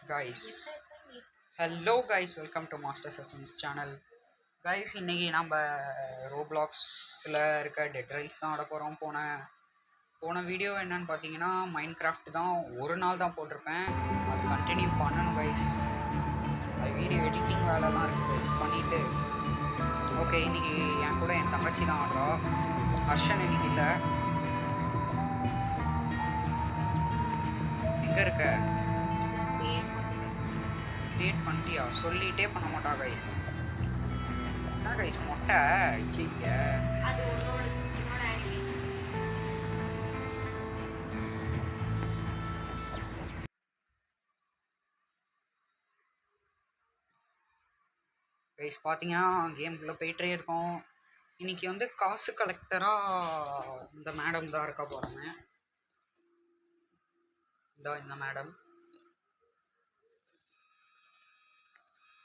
guys. Hello guys, welcome to Master Systems channel. Guys, இன்னைக்கு நம்ம ரோப்ளாக்ஸில் இருக்க டெட் ரைல்ஸ் தான் ஆட போகிறோம். போன வீடியோ என்னன்னு பார்த்தீங்கன்னா மைண்ட் கிராஃப்ட் தான் ஒரு நாள் தான் போட்டிருப்பேன். அது கண்டினியூ பண்ணணும் கைஸ். அது வீடியோ எடிட்டிங் வேலைலாம் இருக்குது கைஸ் பண்ணிவிட்டு. ஓகே, இன்னைக்கு என் கூட என் தங்கச்சி தான் ஆடுறா. ஹர்ஷன் இன்னைக்கு இல்லை. எங்கே இருக்க? கிரியேட் பண்ணிட்டியா? சொல்லிகிட்டே பண்ண மாட்டா கைஸ். என்ன கைஸ் மொட்டை ஐய. கைஸ் பார்த்தீங்கன்னா கேம்குள்ளே போயிட்டே இருக்கோம். இன்னைக்கு வந்து காசு கலெக்டராக இந்த மேடம் தான் இருக்கா போகிறாங்க. இந்த மேடம்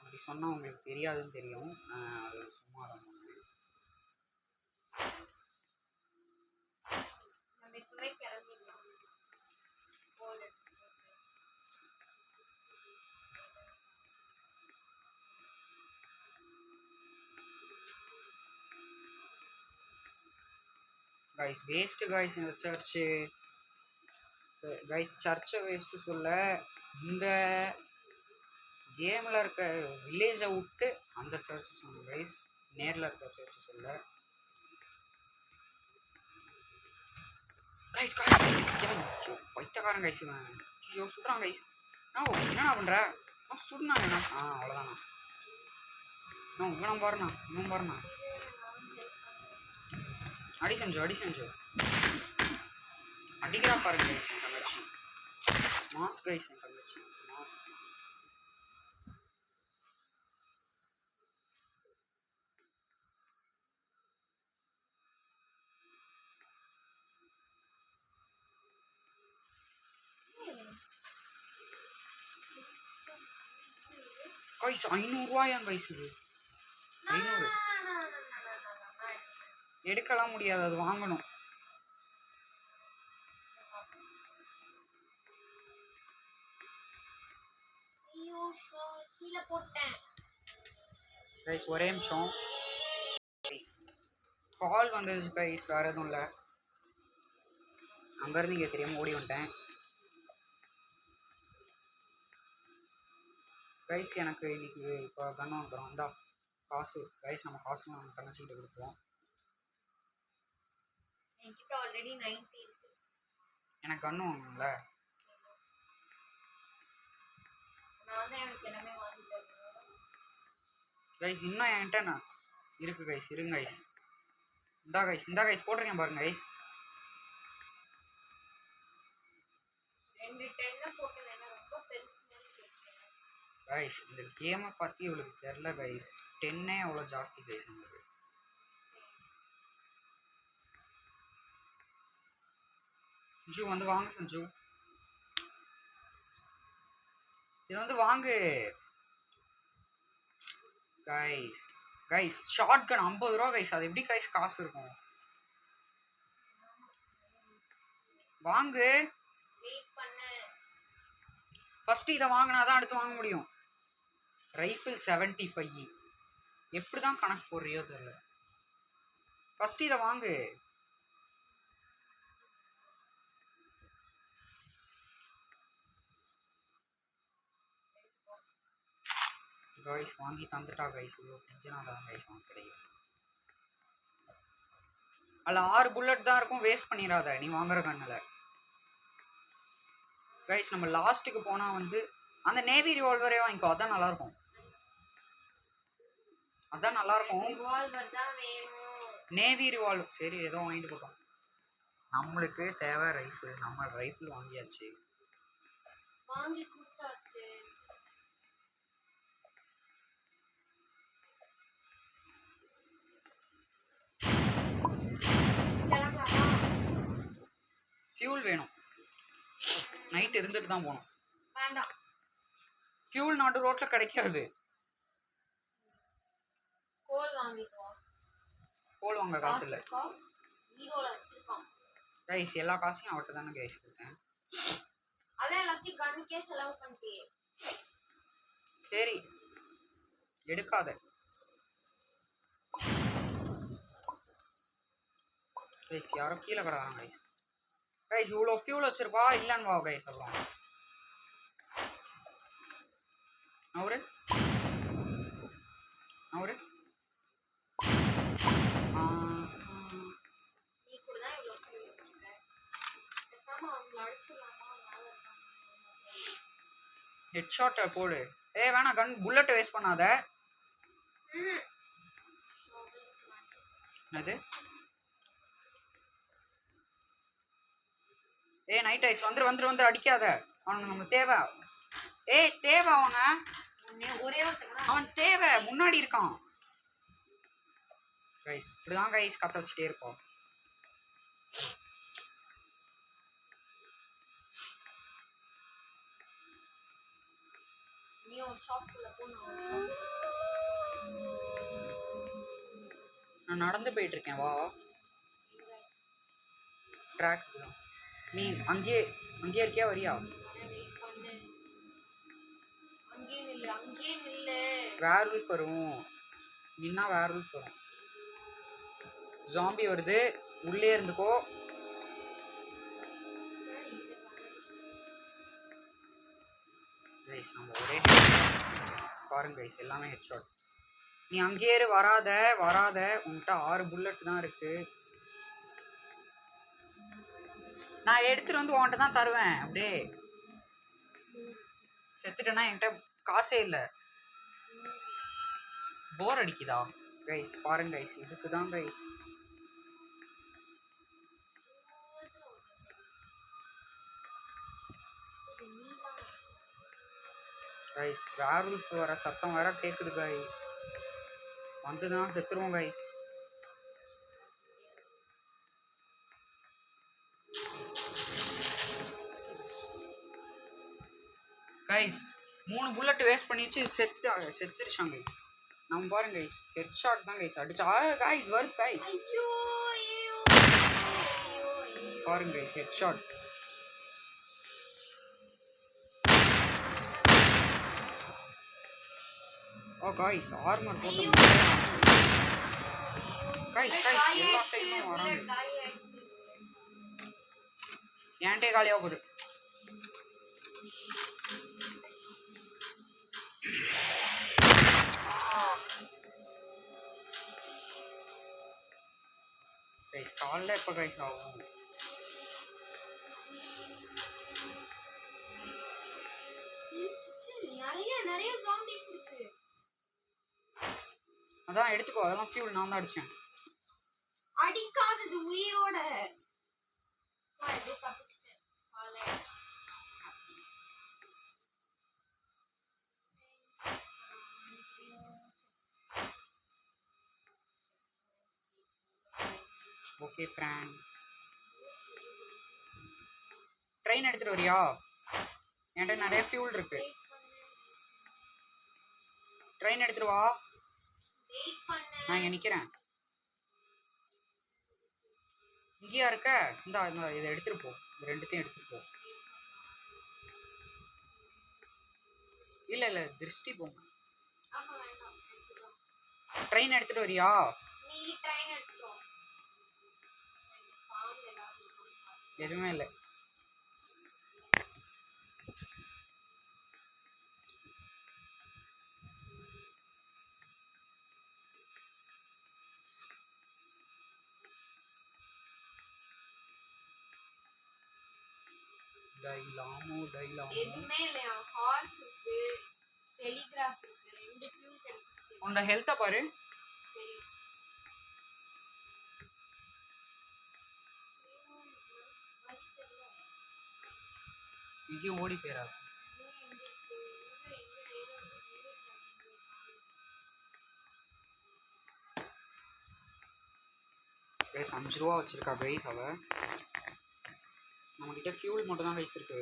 அப்படி சொன்னால் உங்களுக்கு தெரியாதுன்னு தெரியும். அது சும்மா தான் கைஸ். வேஸ்ட்டு கைஸ் இந்த சர்ச்சு. கைஸ் சர்ச்சை வேஸ்ட்டு சொல்ல, இந்த கேமில் இருக்க வில்லேஜை விட்டு அந்த சர்ச்சு சொல்ல கைஸ். நேரில் இருக்க சர்ச்சு சொல்ல கைஸ். வைத்தக்காரன் கைஸ். ஐயோ சுடுறான் கைஸ். என்னண்ணா பண்ணுற? சுடுனாங்க என்ன? அவ்வளோதாண்ணா. இவன் பாருண்ணா. அடி செஞ்சு அடிக்கிறா பாருங்க கைஸ் என் தங்கச்சி. மாஸ் கைஸ் என் தங்கச்சி மாஸ். Guys 500 ரூபாயாம் guys. இது 500 எடுக்கலாம் முடியாது, அது வாங்கணும். கைஸ் ஒரே நிமிஷம். கால் வந்தது கைஸ், வேற எதுவும் இல்லை. அங்கேருந்து இங்கே தெரியாமல் ஓடி வந்துட்டேன் கைஸ். எனக்கு இன்னைக்கு இப்போ கன் வாங்குறோம். இந்தா காசு கைஸ். நம்ம காசு நம்ம தங்கச்சிக்கிட்ட கொடுப்போம். எனக்கு கன்று வாங்கணும்ல கைஸ். இன்னும் என்கிட்ட நான் இருக்கு கைஸ். இருங்க கைஸ். இந்த கைஸ் போட்டிருக்கேன் பாருங்க கைஸ். கைஸ் இந்த கேமை பற்றி இவளுக்கு தெரில கைஸ். 10 அவ்வளோ ஜாஸ்தி கைஸ் நம்மளுக்கு. சஞ்சு வந்து வாங்க சஞ்சு. இது வந்து வாங்கு கைஸ். ஷார்ட் கன் 50 ரூபா கைஸ். அது எப்படி கைஸ் காசு இருக்கும்? வாங்கு ஃபர்ஸ்ட். இதை வாங்கினாதான் அடுத்து வாங்க முடியும். ரைஃபிள் 75. எப்படிதான் கணக்கு போடுறியோ தெரியல. ஃபர்ஸ்ட் இதை வாங்கு. கைஸ் வாங்கி தந்துட்டா கைஸ். இவ்வளோ டென்ஷனாக கைஸ் வாங்க கிடைக்கும். அதில் 6 புல்லட் தான் இருக்கும். வேஸ்ட் பண்ணிடாத நீ வாங்குற கண்ணில் கைஸ். நம்ம லாஸ்ட்டுக்கு போனால் வந்து அந்த நேவி ரிவால்வரே வாங்கிக்கோ. அதான் நல்லாயிருக்கும். நேவி ரிவால்வர் சரி ஏதோ வாங்கிட்டு போட்டோம். நம்மளுக்கு தேவை ரைஃபிள். நம்ம ரைஃபிள் வாங்கியாச்சு. ஃபியூல் வேணும். நைட் இருந்துட்டு தான் போகணும். ஃபியூல் நாட்டு ரோட்டில் கிடைக்காது. கோல் வாங்க காசு இல்லை கைஸ். எல்லா காசையும் அவர்கிட்ட தானே கைஸ் கொடுத்தேன். அதான் எல்லாத்தையும் கன்னுக்கே செலவு பண்ணிட்டே. சரி எடுக்காத கைஸ். யாரோ கீழே கிடக்குறாங்க கைஸ். கைஸ் இவ்வளோ ஃபியூல் வச்சிருப்பா இல்லைன்னு வா கைஸ். அப்புறம் அவரு அவரு ஹெட் ஷாட்டை போடு. வேணா கன் புல்லட் வேஸ்ட் பண்ணாத. என்னது? நைட் ஆயிடுச்சு. வந்துரு அடிக்காத. அவனுக்கு நம்ம தேவை. தேவை அவனை. அவன் தேவை. முன்னாடி இருக்கான் கைஸ். இப்படிதான் கைஸ் கத்த வச்சுட்டே இருப்போம். நான் நடந்து போயிட்டு இருக்கேன். வா ட்ராக் தான். நீ அங்கேயே இருக்கியா? வரியா? வேர்வல்ஃப் வரும். நின்னா வேர்வல்ஃப் வரும். ஜாம்பி வருது. உள்ளே இருந்துக்கோ. கைஸ் நம்ம ஒரே பாருங்க கைஸ், எல்லாமே ஹெட் ஷாட். நீ அங்கேயே வராத உன்கிட்ட 6 புல்லட் தான் இருக்கு. நான் எடுத்துட்டு வந்து உன்கிட்ட தான் தருவேன். அப்படியே செத்துட்டேன்னா என்கிட்ட காசே இல்லை. போர் அடிக்குதா கைஸ்? பாருங்க கைஸ், இதுக்கு தான் கைஸ். கைஸ் வேர்வல்ஃப் வர சத்தம் வேற கேக்குது கைஸ். வந்துதான் செத்துருவோம் கைஸ். கைஸ் 3 புல்லட் வேஸ்ட் பண்ணிச்சு. செத்துருச்சாங்க கைஸ். நம்ம பாருங்க கைஸ், ஹெட் ஷாட் தான் கைஸ் அடிச்சா. கைஸ் வருது கைஸ். பாருங்க guys, head shot. Guys armour போட்டு கைஸ் எல்லா சைடும் வராங்க. ஏன்டே காலியா போகுது. கைஸ் காலைல எப்ப கைஸ் ஆகும்? அதான் எடுத்துக்கோ. அதெல்லாம் ஃபியூல் நான் தான் அடிச்சேன். அடிக்காதது உயிரோட. ஓகே ஃப்ரெண்ட்ஸ், ட்ரெயின் எடுத்துட்டு வரியா? என்கிட்ட நிறைய ஃபியூல் இருக்கு. ட்ரெயின் எடுத்துட்டு வா. நான் இங்க நிக்கிறேன். இங்கேயா இருக்க? இந்தா இதை எடுத்துட்டு போ. இந்த ரெண்டுத்தையும் எடுத்துட்டு போ. இல்ல திருஷ்டி போங்க. ட்ரெயின் எடுத்துட்டு வரியா? எதுவுமே இல்லை. எதுவுமே இல்லையா? ஹார்ஸ் இருக்கு, டெலிகிராஃப் இருக்கு, 2 ஃபியூல் கிடைச்சிச்சு. உன்னோட ஹெல்த்தை பாரு. எங்கேயும் ஓடி போயிடாது. கைஸ் 5 ரூபா வச்சிருக்கா கைஸ் அவ. நம்ம கிட்ட ஃபியூல் மட்டும் தான் கைஸ் இருக்கு.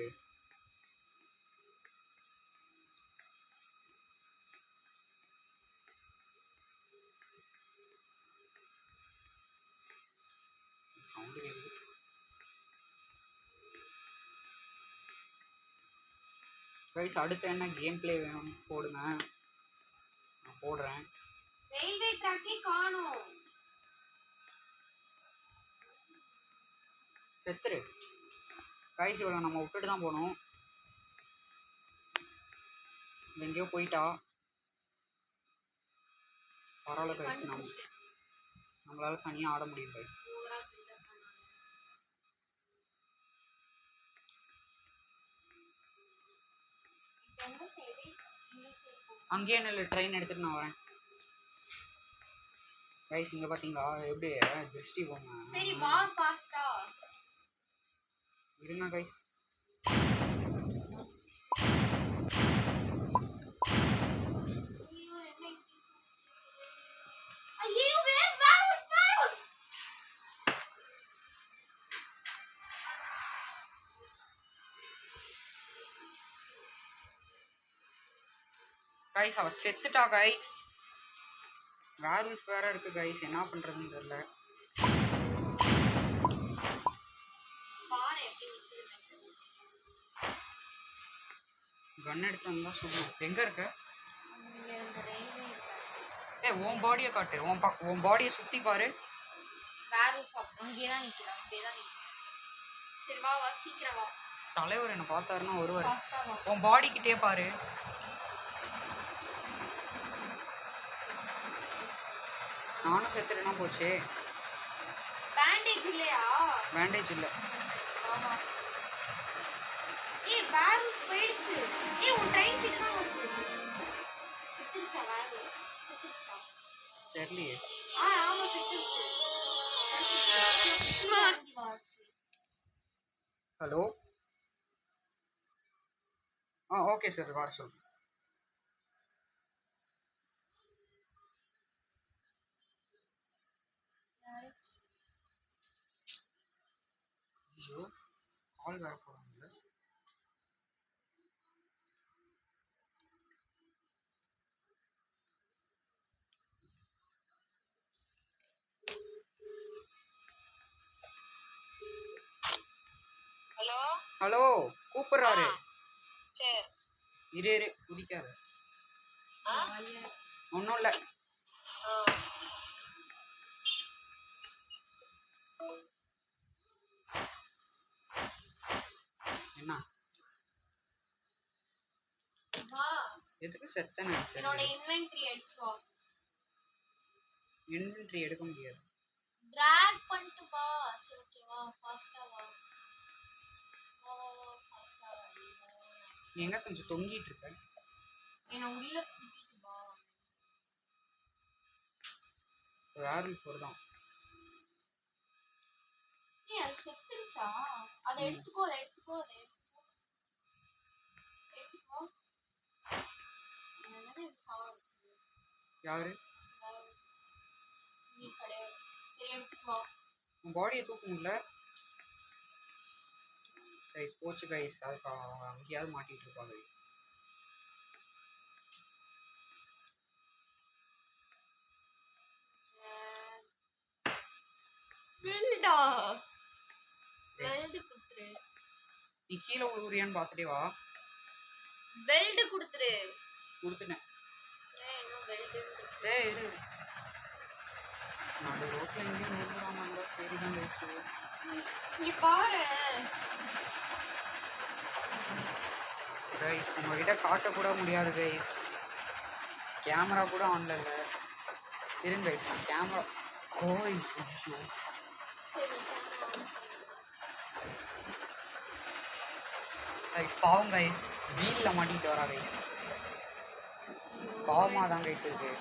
சவுண்டு கேக்குது. கைஸ் அடுத்து என்ன கேம் பிளே வேணும் போடுங்க, நான் போடுறேன். ரயில்வே ட்ராக்கே காணோம். செத்துரு கைஸ், இவ்வளோ நம்ம விட்டுட்டு தான் போகணும். எங்கேயோ போயிட்டா. பரவாயில்ல கைஸ், நம்மளால தனியாக ஆட முடியும் கைஸ். அங்கேயே நில்லு, ட்ரெயின் எடுத்துட்டு நான் வரேன். கைஸ் இங்க பாத்தீங்களா எப்படி திருஷ்டி போங்க. சரி வா ஃபாஸ்டா இருங்க கைஸ். கைஸ் அவ செத்துட்டா கைஸ். வேர்வல்ஃப் வேற இருக்கு கைஸ், என்ன பண்றதுன்னு தெரியல. கன் எடுத்து வந்தா சொல்லணும். எங்க இருக்க? உன் பாடியை காட்டு, உன் பாடியை சுத்தி பாரு. தலைவர் என்ன பார்த்தாருன்னா வருவாரு. உன் பாடி கிட்டே பாரு. நானும் செத்துட்டேனா போச்சு. பேண்டேஜ் இல்லையா? பேண்டேஜ் இல்ல. ஆமா ஏய் பேக் போயிடுச்சு. ஏய் உன் ட்ரெயின் கிட்ட தான் வருது. செத்துச்சா பேக்? செத்துச்சா தெரியலையே. ஆமா செத்துச்சு. ஹலோ ஓகே சார் வர சொல்லுங்க. ஐயோ கால் வேற போறாங்க. ஹலோ ஹலோ கூப்பிடுறாரு. சரி இரு குதிக்காத. ஒன்றும் இல்லை. என்ன எதுக்கு செத்தன? என்னோட இன்வென்டரி எடுத்துவா. இன்வென்டரி எடுக்க முடியாது. டிராக் பண்ணிட்டு வா. சரி ஓகேவா ஃபாஸ்டா வா. ஃபாஸ்டா வா. நீ எங்க கொஞ்சம் தொங்கிட்டு இருக்க? என்ன உள்ள கூட்டிட்டு வா. வேர்வல்ஃப் வருதான். ஏய் அது செத்துச்சா? அதை எடுத்துக்கோ. யாரு? நீ கிடையாது. சரி எடுத்துக்கோ. உன் பாடியை தூக்க முடியல கைஸ். போச்சு கைஸ். அதுக்கு அவங்க அங்கேயாவது மாட்டிட்டு இருப்பாங்க கைஸ். நீ கீழே விழுகுறியான்னு பார்த்துட்டே வா. பெல்ட் குடுத்துரு. கொடுத்துட்டேன். இன்னும் பெல்ட் இரு நடு ரோட்ல எங்கேயும் விழுந்துடாம சரிதான் கைஸ். இங்க பாரு கைஸ், உங்ககிட்ட காட்டக்கூட முடியாது கைஸ். கேமரா கூட ஆன்ல இல்லை. இருங்க கைஸ், நான் கேமரா கைஸ். கைஸ் பாவம் கைஸ், வீல்ல மாட்டிட்டு வரா கைஸ். பாவமா தான் கைஸ் இருக்கு.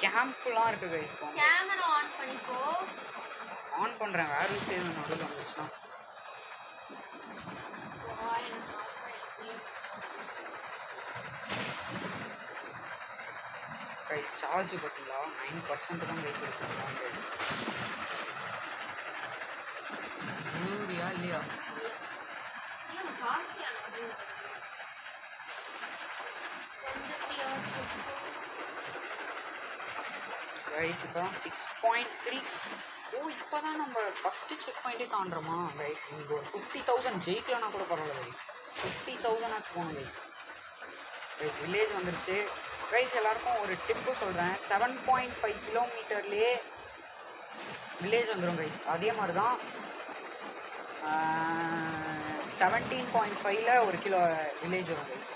கேம்ப்லாம் இருக்கு கைஸ். கேமரா ஆன் பண்ணிக்கோ. ஆன் பண்றேன். வேற விஷயம் நடுவில் வந்துச்சுன்னா கைஸ் சார்ஜ் பார்த்தீங்களா 9% தான் கைஸ் இருக்கு. கைஸ் இல்லையா? கைஸ் இப்போதான் 6.3. ஓ இப்போதான் நம்ம ஃபஸ்ட்டு செக் பாயிண்ட்டே தாண்டுறோமா கைஸ்? இன்னைக்கு ஒரு 50,000 ஜெயிக்கலன்னா கூட பரவாயில்ல கைஸ். 50,000 ஆச்சு போகணும் கைஸ். கைஸ் வில்லேஜ் வந்துருச்சு கைஸ். எல்லாருக்கும் ஒரு டிப்பு சொல்கிறேன், 7.5 கிலோமீட்டர்லேயே வில்லேஜ் வந்துடும் கைஸ். அதே மாதிரி தான் 17.5ல் ஒரு கிலோ வில்லேஜ் வரும் கைஸ்.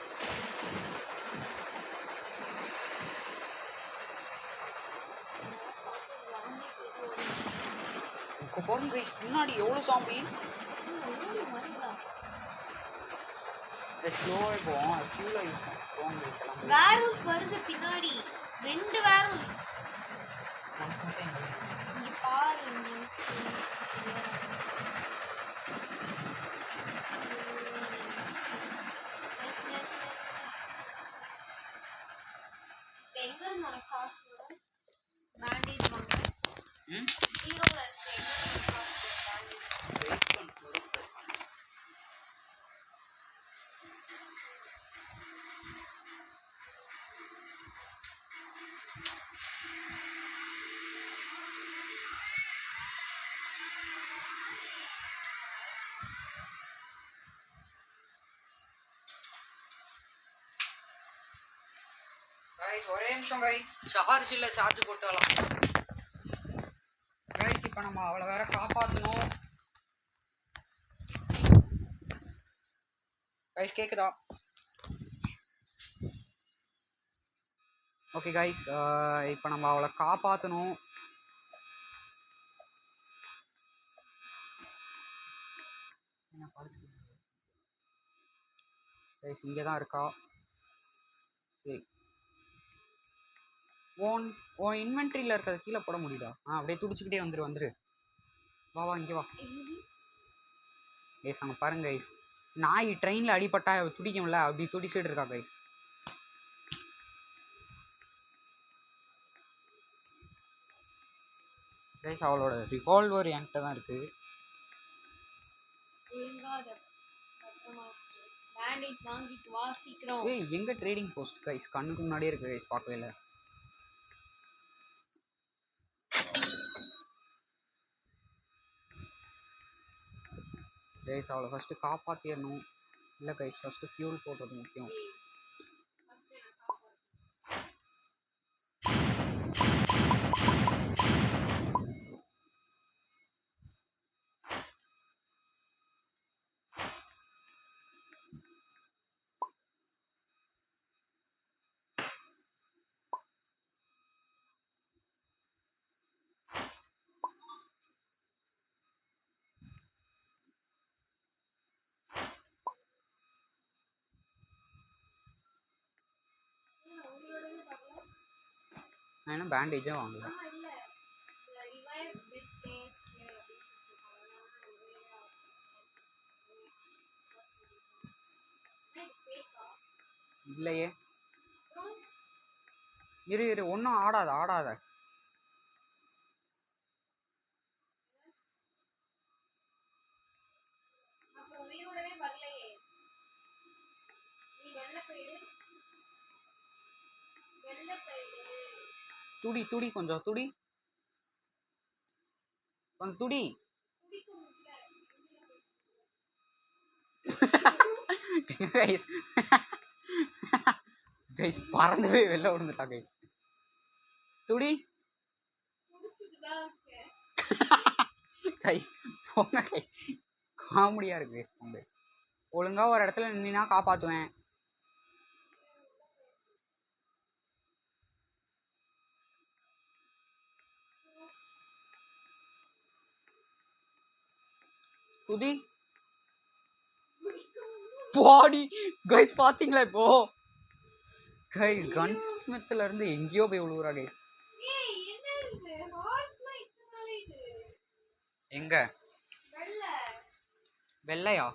இப்போ பாருங்க கைஸ், பின்னாடி எவ்வளோ சாம்பி. ஸ்லோவாக போவோம், ஃபியூலாக இருக்கும் போவோம் கைஸ். எல்லாம் வேரூஸ் வருது பின்னாடி, 2 வேரூஸ். நமக்கு மட்டும் எங்கே இங்க பாரு, எங்க இருந்து உனக்கு காசு வரும்? பேண்டேஜ் வாங்க. ஜீரோல இருக்கு. எங்க இருந்து காசு வரும்? வெயிட் பண்ணிட்டு வரும். கைஸ் ஒரே நிமிஷம் கைஸ், சார்ஜ் இல்லை, சார்ஜ் போட்டாலாம் கைஸ். இப்போ நம்ம அவளை வேற காப்பாற்றணும் கைஸ். கேட்குதா? ஓகே கைஸ், இப்போ நம்ம அவளை காப்பாற்றணும். என்ன படுத்து கைஸ், இங்கே தான் இருக்கா. சரி, உன் இன்வென்ட்ரியில் இருக்கிறது கீழே போட முடியுதா? அப்படியே துடிச்சுக்கிட்டே வந்துரு. வா இங்கே வா கைஸ். அங்கே பாருங்க கைஸ், நாய் ட்ரெயினில் அடிபட்டா துடிக்கும்ல, அப்படி துடிச்சிட்டு இருக்கா கைஸ். கைஸ் அவளோட ரிவால்வர் என்கிட்ட தான் இருக்கு. ஏய் எங்க ட்ரேடிங் போஸ்ட் கைஸ்? கண்ணுக்கு முன்னாடியே இருக்கு கைஸ், பார்க்கவே இல்லை. கைஸ் அவளை ஃபஸ்ட்டு காப்பாற்றிடணும். இல்லை கைஸ், ஃபஸ்ட்டு ஃபியூல் போடுறது முக்கியம். நான் என்ன பேண்டேஜே வாங்கல. இல்லையே, இரு ஒன்றும் ஆடாத. துடி கொஞ்சம் துடி. கைஸ் கைஸ் பறந்து போய் வெளில விழுந்துட்டா கைஸ். துடி கைஸ், போங்க கைஸ், காமெடியா இருக்கு கைஸ். போங்க, ஒழுங்கா ஒரு இடத்துல நின்னா காப்பாத்துவேன். துதி பாடி கைஸ், பாத்தீங்களா? இப்போ கைஸ் கன் ஸ்மித்ல இருந்து எங்கேயோ போய் விழுவுறா கைஸ். எங்க வெள்ளையா?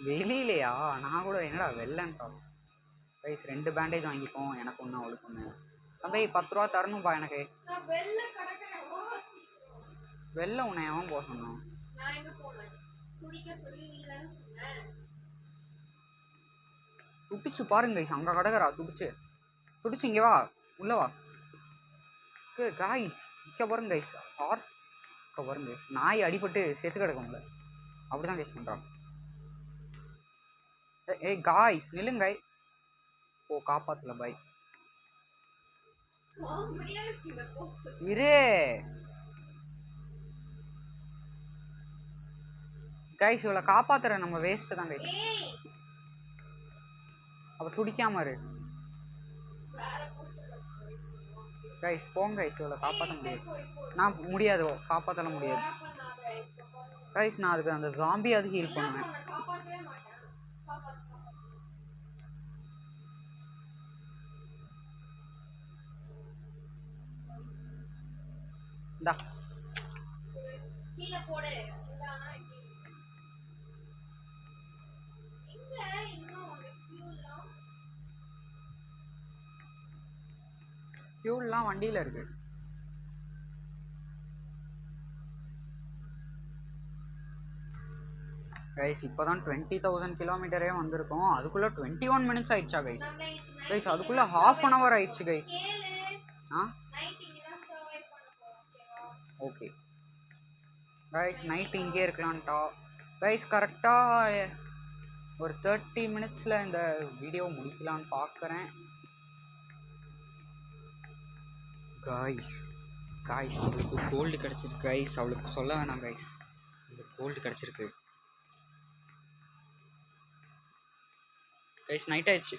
வெளியிலையா? நான் கூட என்னடா வெள்ளைன்ட்டா கைஸ். 2 பேண்டேஜ் வாங்கிப்போம், எனக்கு ஒன்று அவளுக்கு ஒன்று. தம்பி 10 ரூபா தரணும்பா எனக்கு. வெள்ளை உன்னை எவன் போக சொன்னான்? துடிச்சு பாருங்க guys. அங்க கடகரா துடிச்சு துடிச்சு இங்க வா உள்ள வா. காய்ஸ் இங்க பாருங்க கைஸ். ஹார்ஸ் இங்க பாருங்க கைஸ். நாய் அடிபட்டு செத்து கிடக்கும்ல அப்படிதான் கைஸ் பண்றான். ஏய் காய்ஸ் நில்லுங்க. ஓ காப்பாத்தல பாய். இரு கைஸ் இவளை காப்பாத்துற நம்ம வேஸ்ட் தான் கைஸ். அவ துடிக்காம இரு கைஸ். போங்க கைஸ் இவளை காப்பாற்ற முடியாது. நான் முடியாது காப்பாற்றல முடியாது கைஸ். நான் அதுக்கு அந்த ஜாம்பி அது ஹீல் பண்ணுவேன். இந்தா கீழ போடு. ஃபியூல்லாம் வண்டியில இருக்கு. கைஸ் இப்போதான் 20,000 கிலோமீட்டரே வந்திருக்கோம். அதுக்குள்ள 21 மினிட்ஸ் ஆயிடுச்சா கைஸ்? கைஸ் அதுக்குள்ள ஹாஃப் அன் அவர் ஆயிடுச்சு கைஸ். ஆ ஓகே கைஸ் நைட் இங்கே இருக்கலான்ட்டா கைஸ். கரெக்டாக ஒரு 30 மினிட்ஸில் இந்த வீடியோ முடிக்கலான்னு பார்க்குறேன் கைஸ். காய்ஸ் உங்களுக்கு கோல்டு கிடச்சிருக்கு கைஸ். அவளுக்கு சொல்ல வேணாம் கைஸ். உங்களுக்கு கோல்டு கிடச்சிருக்கு கைஸ். நைட் ஆயிடுச்சு.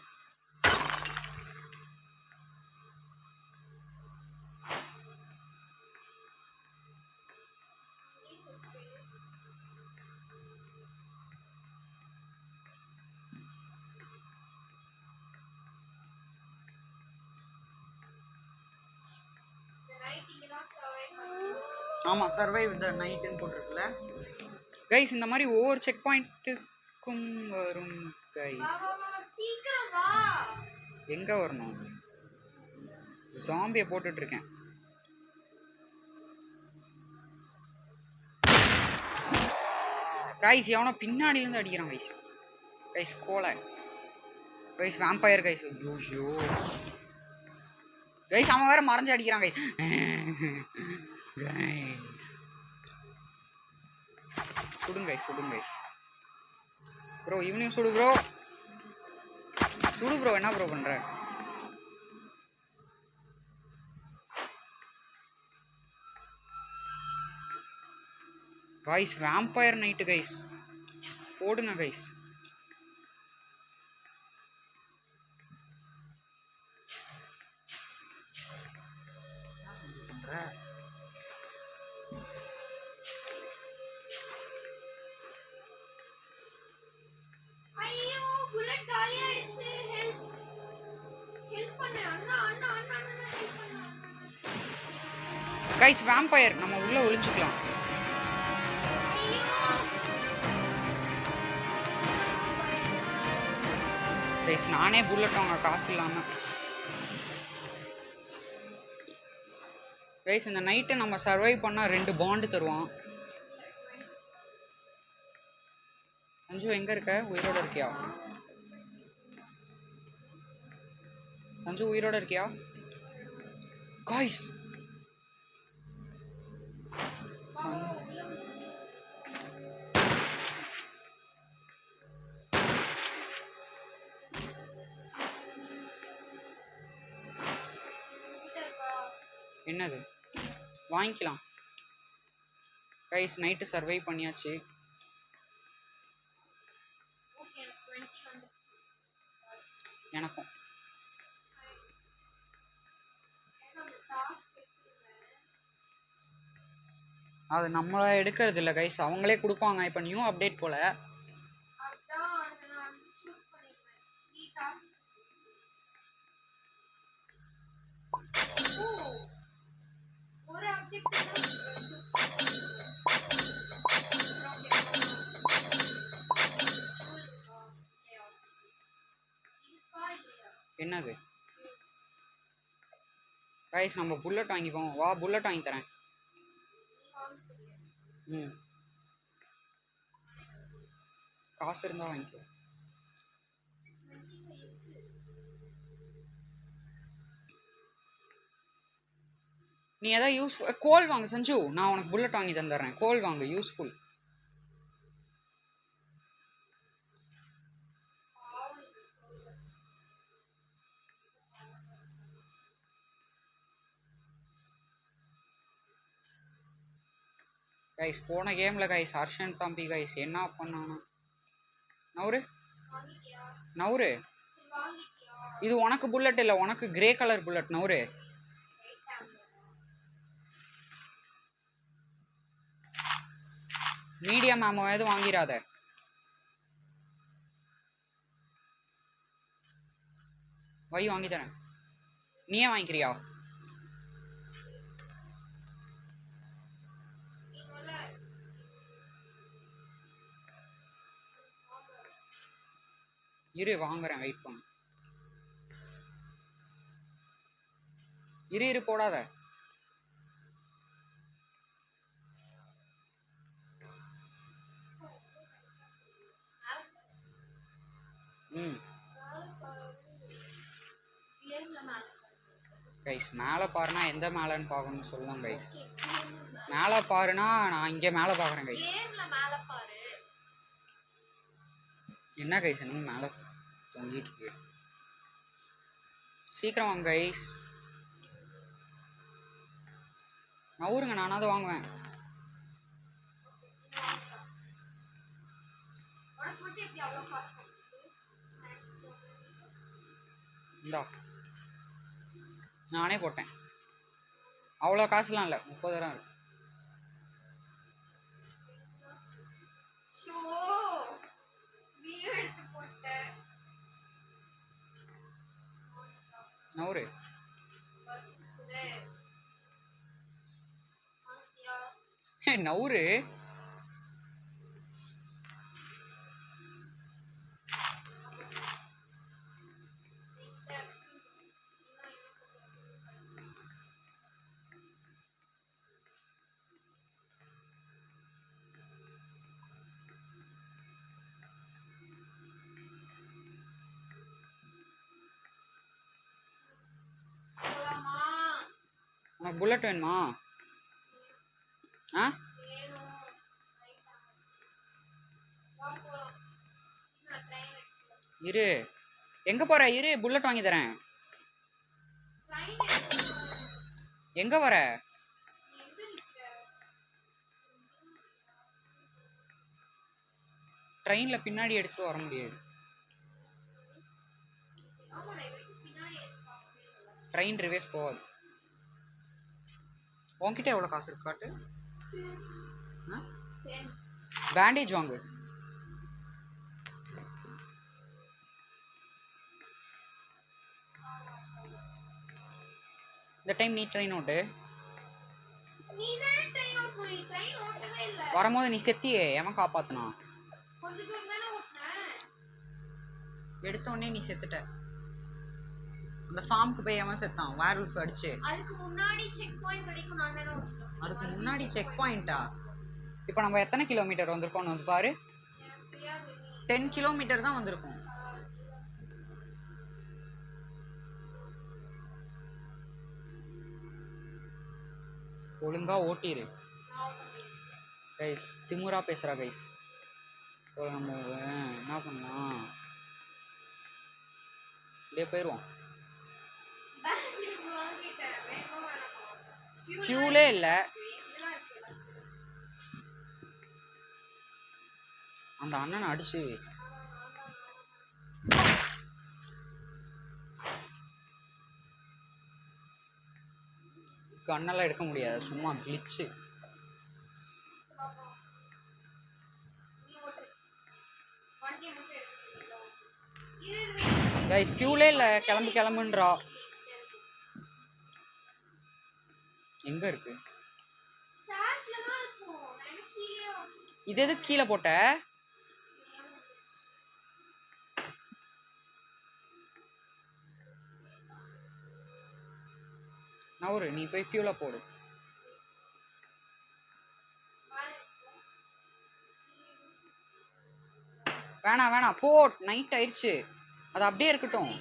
ஆமாம் சர்வைவ் த நைட்டுன்னு போட்டிருக்குல்ல கைஸ். இந்த மாதிரி ஒவ்வொரு செக் பாயிண்ட்டுக்கும் வரும் கைஸ். எங்கே வரணும்? ஜாம்பியை போட்டுட்ருக்கேன் கைஸ். எவனோ பின்னாடியிலேருந்து அடிக்கிறான் கைஸ். கைஸ் கோலை கைஸ். Vampire guys. ஐயோ கைஸ் அவன் வேற மறைஞ்சு அடிக்கிறான் கைஸ். கைஸ் சுடுங்க கைஸ் சுடுங்க கைஸ். ப்ரோ இவனையும் சுடு ப்ரோ. சுடு ப்ரோ. என்ன ப்ரோ பண்ற? Guys vampire night guys. போடுங்க கைஸ். கைஸ் வேம்பயர் நம்ம உள்ள ஒளிஞ்சுக்கலாம். கைஸ் நானே புல்லட் வாங்க காசு இல்லாம. கைஸ் இந்த நைட்டு நம்ம சர்வைவ் பண்ணா 2 பாண்டு தருவான். சஞ்சு எங்க இருக்க? உயிரோட இருக்கியா? சஞ்சு உயிரோட இருக்கியா? காய்ஸ் என்னது வாங்கிக்கலாம் கைஸ். நைட்டு சர்வைவ் பண்ணியாச்சு. எனக்கும் அது நம்மள எடுக்கிறது இல்லை கைஸ். அவங்களே கொடுப்பாங்க. இப்போ நியூ அப்டேட் போல. என்னது கைஸ் நம்ம புல்லட் வாங்கிப்போம். வா புல்லட் வாங்கி தரேன். காசு இருந்தா வாங்கிக்கோ. நீ எதாவது கோல் வாங்க சஞ்சு, நான் உனக்கு புல்லட் வாங்கி தந்துடுறேன். கோல் வாங்க, யூஸ்ஃபுல். கைஸ் போன கேம்ல கைஸ் ஹர்ஷன் தம்பி கைஸ் என்ன பண்ணானா? நவுரு நவுரு, இது உனக்கு புல்லட் இல்ல, உனக்கு கிரே கலர் புல்லட். நவுரு, மீடியம் ஆமோ எதுவும் வாங்கிடாத. வை வாங்கி தரேன். நீயே வாங்கிக்கிறியா? இரு வாங்குறேன், வெயிட் பண்ணு. இரு போடாத. கைஸ் மேலே பாருனா எந்த மேலேன்னு பார்க்கணும்னு சொல்லுங்க கைஸ். மேலே பாருனா நான் இங்கே மேலே பார்க்குறேன் கைஸ். என்ன கைஸ் இன்னும் மேலே தொங்கிட்டு இருக்கு. சீக்கிரம் வாங்க கைஸ். நவுருங்க, நானாவது வாங்குவேன். இந்தா நானே போட்டேன். அவ்வளோ காசுலாம் இல்லை, 30,000 இருக்கு. நவுரு நவுரு, உனக்கு புல்லட் வேணுமா? ஆ இரு, எங்க போற? இரு புல்லட் வாங்கி தரேன். எங்க வர? ட்ரெயின்ல பின்னாடி எடுத்துட்டு வர முடியாது. ட்ரெயின் ரிவேஸ் போகாது. உன்கிட்ட எவ்வளோ காசு இருக்கு காட்டு. பேண்டேஜ் வாங்கு. இந்த டைம் நீ ட்ரெயின் ஓட்டு. வரும்போது நீ செத்தியே, எவன் காப்பாத்துனா? எடுத்த உடனே நீ செத்துட்ட. அந்த ஃபார்முக்கு போய் எவன் செத்தான்? வேர்வுல்ஃப் அடிச்சு. அதுக்கு முன்னாடி செக் பாயிண்டா? இப்போ நம்ம எத்தனை கிலோமீட்டர் வந்திருக்கோம் வந்து பாரு. 10 கிலோமீட்டர் தான் வந்திருக்கோம். ஒழுங்கா ஓட்டிரு கைஸ். திமுறா பேசுறா கைஸ். நம்ம என்ன பண்ணலாம்? இப்படியே போயிடுவோம். ஃபியூலே இல்லை. அந்த அண்ணனை அடிச்சு கண்ணெல்லாம் எடுக்க முடியாது, சும்மா கிளிச்சு. கைஸ் ஃபியூலே இல்லை, கிளம்புன்றா. எங்க இருக்கு? இது எதுக்கு கீழே போட்ட? நவுரு, நீ போய் ஃபியூல போடு. வேணாம் போ, நைட் ஆயிடுச்சு. அது அப்படியே இருக்கட்டும்.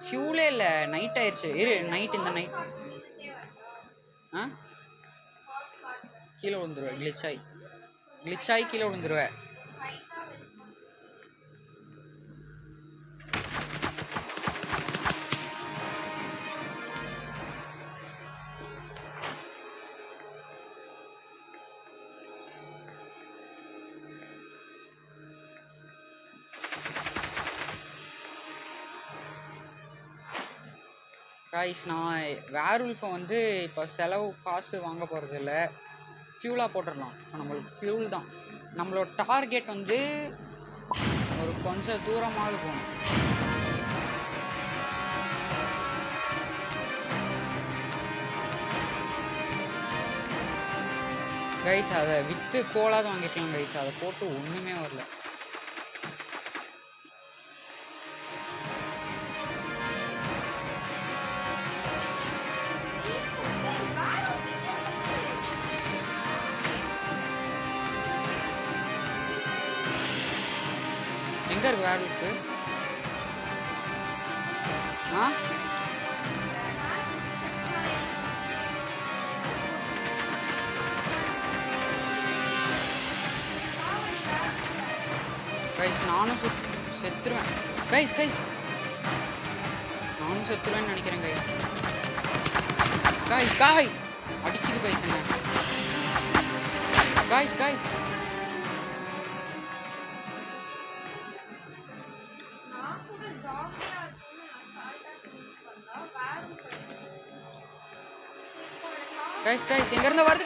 ஃபியூலே இல்லை, நைட் ஆயிடுச்சு. இரு நைட், இந்த நைட் ஆ கீழே விழுந்துருவேன். கிளிச்சாய் கீழே விழுந்துருவேன். காய்ஸ், நான் வேர்வுல்ஃபை வந்து இப்போ செலவு காசு வாங்க போகிறது இல்லை, ஃபியூலாக போட்டுடலாம். இப்போ நம்மளுக்கு ஃபியூல் தான் நம்மளோட டார்கெட். வந்து ஒரு கொஞ்சம் தூரமாவது போகணும். கைஸ், அதை விற்று கோலாவது வாங்கிக்கலாம் கைஸ். அதை போட்டு ஒன்றுமே வரல. எங்க இருக்கு வேர்வுல்ஃபு? ஆ கைஸ், நானும் செத்துருவேன் கைஸ். நானும் செத்துருவேன்னு நினைக்கிறேன் கைஸ். அடிக்குது கைஸ் என்ன. கைஸ் எங்க இருந்து வருது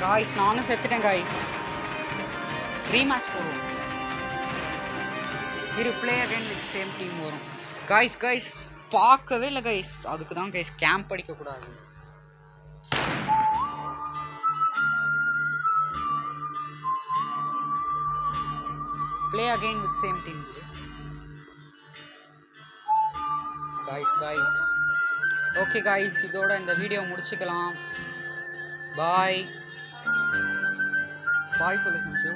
கைஸ். நானும் செத்துட்டேன் கைஸ். ரீமேட்ச் போடுவோம். இரு play again with same team வரும். கைஸ் பார்க்கவே இல்லை கைஸ். அதுக்கு தான் கைஸ் கேம்ப் அடிக்கக்கூடாது. Play again with same team. Guys okay guys, இதோட இந்த வீடியோ முடிச்சுக்கலாம். பாய் சொல்லு சஞ்சு.